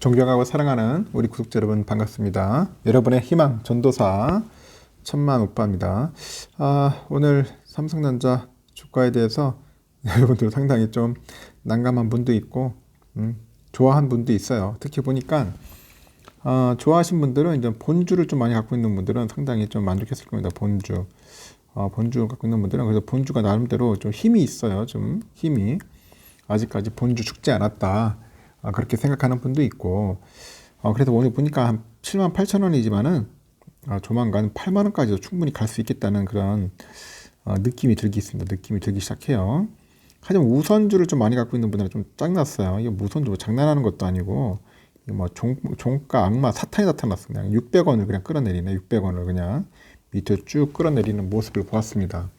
존경하고 사랑하는 우리 구독자 여러분 반갑습니다. 여러분의 희망 전도사 천만 오빠입니다. 오늘 삼성전자 주가에 대해서 여러분들 상당히 좀 난감한 분도 있고 좋아한 분도 있어요. 특히 보니까 좋아하신 분들은 이제 본주를 좀 많이 갖고 있는 분들은 상당히 좀 만족했을 겁니다. 본주 갖고 있는 분들은 그래서 본주가 나름대로 좀 힘이 있어요. 좀 힘이 아직까지 본주 죽지 않았다. 그렇게 생각하는 분도 있고, 그래서 오늘 보니까 한 78,000원이지만은 조만간 8만원까지도 충분히 갈 수 있겠다는 그런 느낌이 들기 있습니다. 느낌이 들기 시작해요. 하지만 우선주를 좀 많이 갖고 있는 분들은 좀 짱났어요. 이게 우선주 뭐 장난하는 것도 아니고, 뭐 종가 악마 사탄이 나타났어요. 그냥 600원을 그냥 끌어내리네. 600원을 그냥 밑으로 쭉 끌어내리는 모습을 보았습니다.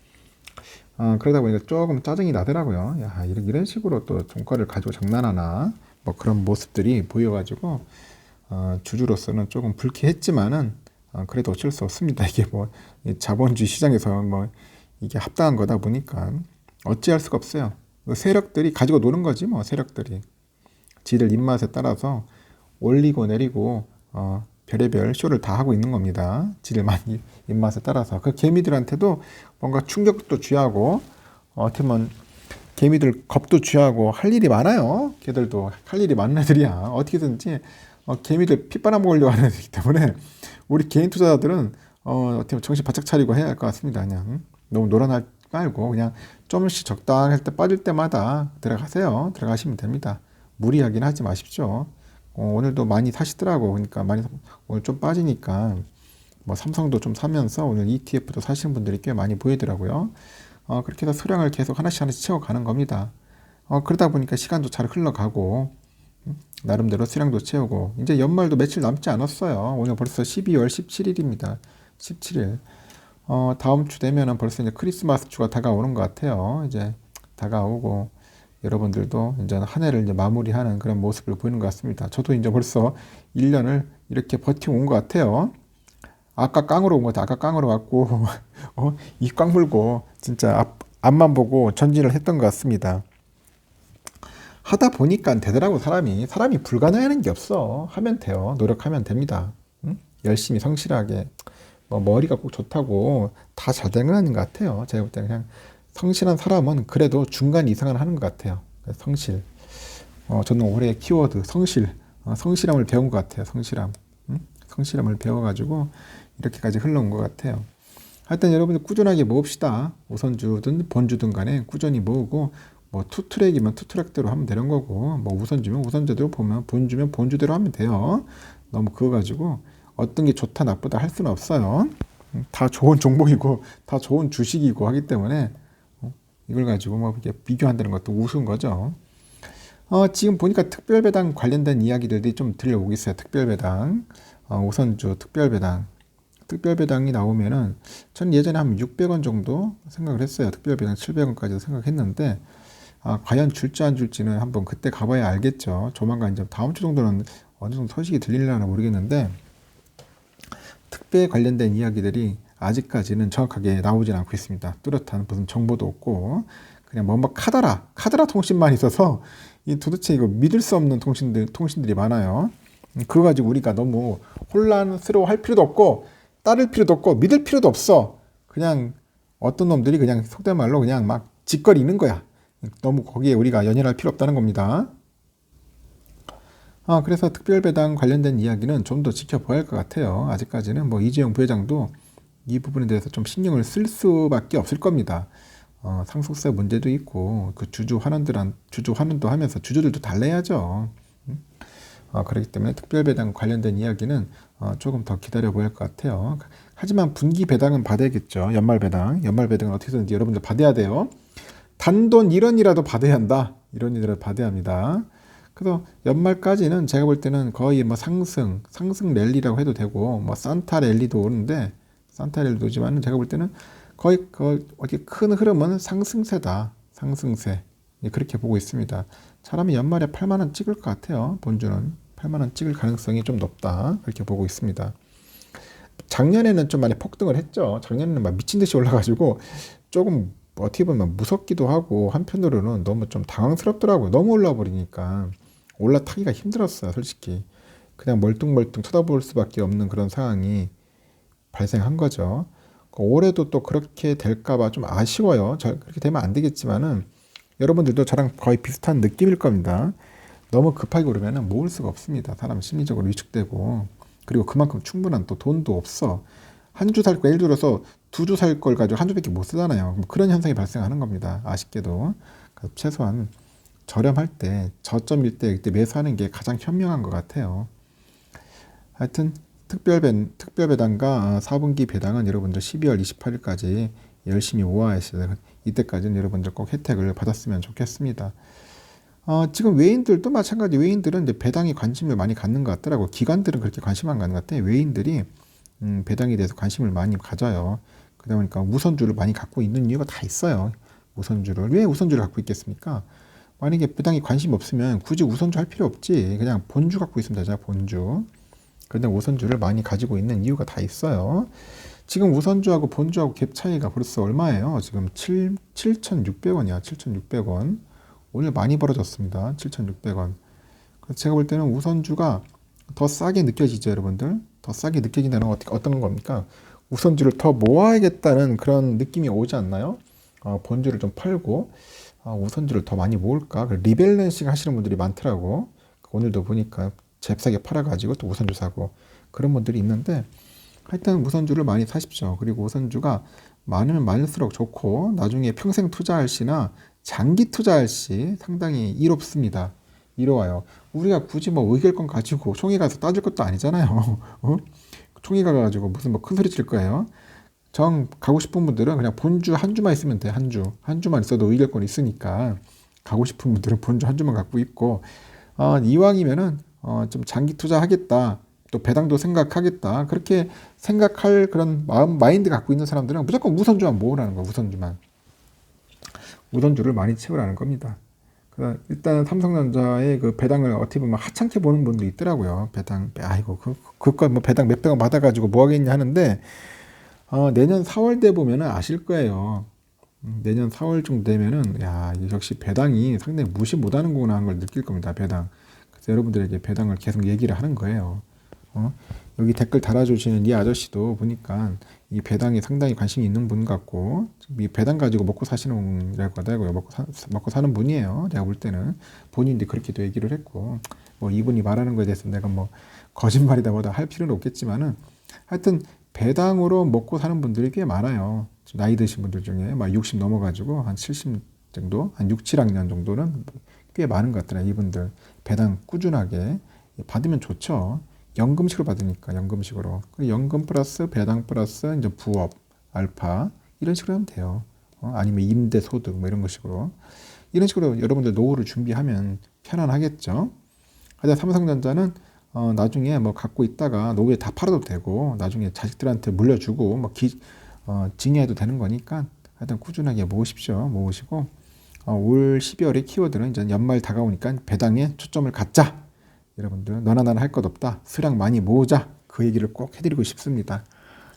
그러다 보니까 조금 짜증이 나더라고요. 야, 이런 식으로 또 종가를 가지고 장난하나. 뭐 그런 모습들이 보여가지고 주주로서는 조금 불쾌했지만은 그래도 어쩔 수 없습니다. 이게 뭐 자본주의 시장에서 뭐 이게 합당한 거다 보니까 어찌할 수가 없어요. 세력들이 가지고 노는 거지 뭐. 세력들이 지들 입맛에 따라서 올리고 내리고 별의별 쇼를 다 하고 있는 겁니다. 지들 입맛에 따라서. 그 개미들한테도 뭔가 충격도 쥐하고 어떻게 보면 개미들 겁도 쥐하고 할 일이 많아요. 걔들도 할 일이 많은 애들이야. 어떻게든지 개미들 피 빨아먹으려고 하는 애들이기 때문에 우리 개인 투자자들은 어떻게 보면 정신 바짝 차리고 해야 할 것 같습니다. 그냥 너무 놀아날 말고 그냥 조금씩 적당할 때 빠질 때마다 들어가세요. 들어가시면 됩니다. 무리하긴 하지 마십시오. 오늘도 많이 사시더라고. 그러니까 오늘 좀 빠지니까 뭐 삼성도 좀 사면서 오늘 ETF도 사시는 분들이 꽤 많이 보이더라고요. 그렇게 해서 수량을 계속 하나씩 채워가는 겁니다. 그러다 보니까 시간도 잘 흘러가고 나름대로 수량도 채우고 이제 연말도 며칠 남지 않았어요. 오늘 벌써 12월 17일입니다. 17일. 다음 주 되면은 벌써 이제 크리스마스 주가 다가오는 것 같아요. 이제 다가오고 여러분들도 이제 한 해를 이제 마무리하는 그런 모습을 보이는 것 같습니다. 저도 이제 벌써 1년을 이렇게 버티고 온 것 같아요. 아까 깡으로 온 거다. 아까 깡으로 왔고 입 꽉 물고 진짜 앞만 보고 전진을 했던 것 같습니다. 하다 보니까 되더라고. 사람이 불가능한 게 없어. 하면 돼요. 노력하면 됩니다. 응? 열심히 성실하게 뭐 머리가 꼭 좋다고 다 잘 되는 건 아닌 것 같아요. 제가 볼 때는 그냥 성실한 사람은 그래도 중간 이상은 하는 것 같아요. 성실. 저는 올해 키워드 성실. 성실함을 배운 것 같아요. 성실함. 응? 성실함을 배워가지고 이렇게까지 흘러온 것 같아요. 하여튼 여러분들 꾸준하게 모읍시다. 우선주든 본주든 간에 꾸준히 모으고 뭐 투트랙이면 투트랙대로 하면 되는 거고 뭐 우선주면 우선주대로 보면 본주면 본주대로 하면 돼요. 너무 그거 가지고 어떤 게 좋다 나쁘다 할 수는 없어요. 다 좋은 종목이고 다 좋은 주식이고 하기 때문에 이걸 가지고 뭐 이렇게 비교한다는 것도 우스운 거죠. 지금 보니까 특별배당 관련된 이야기들이 좀 들려오고 있어요. 특별배당, 우선주 특별배당. 특별배당이 나오면은 전 예전에 한 600원 정도 생각을 했어요. 특별배당 700원까지도 생각했는데 과연 줄지 안 줄지는 한번 그때 가봐야 알겠죠. 조만간 이제 다음 주 정도는 어느 정도 소식이 들리려나 모르겠는데 특배 관련된 이야기들이 아직까지는 정확하게 나오진 않고 있습니다. 뚜렷한 무슨 정보도 없고 그냥 뭐 카더라 통신만 있어서 이 도대체 이거 믿을 수 없는 통신들이 많아요. 그거 가지고 우리가 너무 혼란스러워 할 필요도 없고 따를 필요도 없고 믿을 필요도 없어. 그냥 어떤 놈들이 그냥 속된 말로 그냥 막 짓거리는 거야. 너무 거기에 우리가 연연할 필요 없다는 겁니다. 그래서 특별배당 관련된 이야기는 좀 더 지켜봐야 할 것 같아요. 아직까지는 뭐 이재용 부회장도 이 부분에 대해서 좀 신경을 쓸 수밖에 없을 겁니다. 상속세 문제도 있고 그 주주 환원도 하면서 주주들도 달래야죠. 그렇기 때문에 특별배당 관련된 이야기는 조금 더 기다려봐야 할 것 같아요. 하지만 분기 배당은 받아야겠죠. 연말배당은 어떻게든지 여러분들 받아야 돼요. 단돈 1원이라도 받아야 한다. 1원이라도 받아야 합니다. 그래서 연말까지는 제가 볼 때는 거의 뭐 상승 랠리라고 해도 되고 뭐 산타 랠리도 오는데 산타 랠리도 오지만은 제가 볼 때는 거의 어떻게 큰 흐름은 상승세다. 상승세. 그렇게 보고 있습니다. 사람이 연말에 8만 원 찍을 것 같아요. 본주는 8만 원 찍을 가능성이 좀 높다. 그렇게 보고 있습니다. 작년에는 좀 많이 폭등을 했죠. 작년에는 막 미친 듯이 올라가지고 조금 어떻게 보면 무섭기도 하고 한편으로는 너무 좀 당황스럽더라고요. 너무 올라 버리니까. 올라타기가 힘들었어요, 솔직히. 그냥 멀뚱멀뚱 쳐다볼 수밖에 없는 그런 상황이 발생한 거죠. 올해도 또 그렇게 될까봐 좀 아쉬워요. 그렇게 되면 안 되겠지만은 여러분들도 저랑 거의 비슷한 느낌일 겁니다. 너무 급하게 오르면 모을 수가 없습니다. 사람 심리적으로 위축되고, 그리고 그만큼 충분한 또 돈도 없어. 한 주 살 거, 예를 들어서 2주 살 걸 가지고 한 주밖에 못 쓰잖아요. 그런 현상이 발생하는 겁니다. 아쉽게도. 그래서 최소한 저렴할 때, 저점일 때 그때 매수하는 게 가장 현명한 것 같아요. 하여튼 특별 배당과 4분기 배당은 여러분들 12월 28일까지 열심히 모아야겠어요. 이때까지는 여러분들 꼭 혜택을 받았으면 좋겠습니다. 지금 외인들도 마찬가지. 외인들은 이제 배당에 관심을 많이 갖는 것 같더라고. 기관들은 그렇게 관심 안 갖는 것 같아. 외인들이 배당에 대해서 관심을 많이 가져요. 그러다 보니까 우선주를 많이 갖고 있는 이유가 다 있어요. 우선주를. 왜 우선주를 갖고 있겠습니까? 만약에 배당에 관심 없으면 굳이 우선주 할 필요 없지. 그냥 본주 갖고 있으면 되죠. 본주. 그런데 우선주를 많이 가지고 있는 이유가 다 있어요. 지금 우선주하고 본주하고 갭 차이가 벌써 얼마예요? 지금 7,600원이야. 7,600원. 오늘 많이 벌어졌습니다. 7,600원. 그래서 제가 볼 때는 우선주가 더 싸게 느껴지죠, 여러분들? 더 싸게 느껴진다는 건 어떤 겁니까? 우선주를 더 모아야겠다는 그런 느낌이 오지 않나요? 본주를 좀 팔고 우선주를 더 많이 모을까? 리밸런싱 하시는 분들이 많더라고. 오늘도 보니까 잽싸게 팔아가지고 또 우선주 사고 그런 분들이 있는데, 하여튼 우선주를 많이 사십시오. 그리고 우선주가 많으면 많을수록 좋고, 나중에 평생 투자할 시나 장기 투자할 시 상당히 이롭습니다. 이로와요. 우리가 굳이 뭐 의결권 가지고 총회 가서 따질 것도 아니잖아요. 총회 가가지고 무슨 뭐 큰 소리 칠 거예요. 정 가고 싶은 분들은 그냥 본주 한 주만 있으면 돼. 한 주만 있어도 의결권이 있으니까 가고 싶은 분들은 본주 한 주만 갖고 있고, 이왕이면은 좀 장기 투자하겠다, 또 배당도 생각하겠다, 그렇게 생각할 그런 마인드 갖고 있는 사람들은 무조건 우선주만 모으라는 거야. 우선주를 많이 채우라는 겁니다. 일단 삼성전자의 그 배당을 어떻게 보면 하찮게 보는 분도 있더라고요. 배당, 아이고 그거 뭐 배당 몇백 원 받아가지고 뭐 하겠냐 하는데, 내년 4월 돼 보면은 아실 거예요. 내년 4월 정도 되면은 야, 역시 배당이 상당히 무시 못하는구나 하는 걸 느낄 겁니다. 배당. 그래서 여러분들에게 배당을 계속 얘기를 하는 거예요. 여기 댓글 달아주시는 이 아저씨도 보니까 이 배당에 상당히 관심이 있는 분 같고, 이 배당 가지고 먹고 사시는 분이라고 하더라고요. 먹고 사는 분이에요. 내가 볼 때는 본인도 그렇게도 얘기를 했고, 뭐 이분이 말하는 거에 대해서 내가 뭐 거짓말이다 뭐다 할 필요는 없겠지만은, 하여튼 배당으로 먹고 사는 분들이 꽤 많아요. 나이 드신 분들 중에 막 60 넘어가지고 한 70 정도, 한 6, 7학년 정도는 꽤 많은 것 같더라고요. 이분들 배당 꾸준하게 받으면 좋죠. 연금식으로 받으니까, 연금식으로. 연금 플러스 배당 플러스 이제 부업, 알파 이런 식으로 하면 돼요. 아니면 임대 소득 뭐 이런 식으로. 이런 식으로 여러분들 노후를 준비하면 편안하겠죠. 하여튼 삼성전자는 나중에 뭐 갖고 있다가 노후에 다 팔아도 되고, 나중에 자식들한테 물려주고 뭐 증여해도 되는 거니까 하여튼 꾸준하게 모으십시오. 모으시고, 올 12월의 키워드는 이제 연말 다가오니까 배당에 초점을 갖자. 여러분들 너나 나나 할 것 없다. 수량 많이 모으자. 그 얘기를 꼭 해드리고 싶습니다.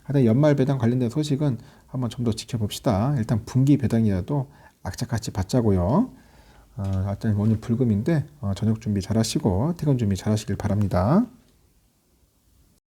하여튼 연말 배당 관련된 소식은 한번 좀 더 지켜봅시다. 일단 분기 배당이라도 악착같이 받자고요. 하여튼 오늘 불금인데 저녁 준비 잘 하시고 퇴근 준비 잘 하시길 바랍니다.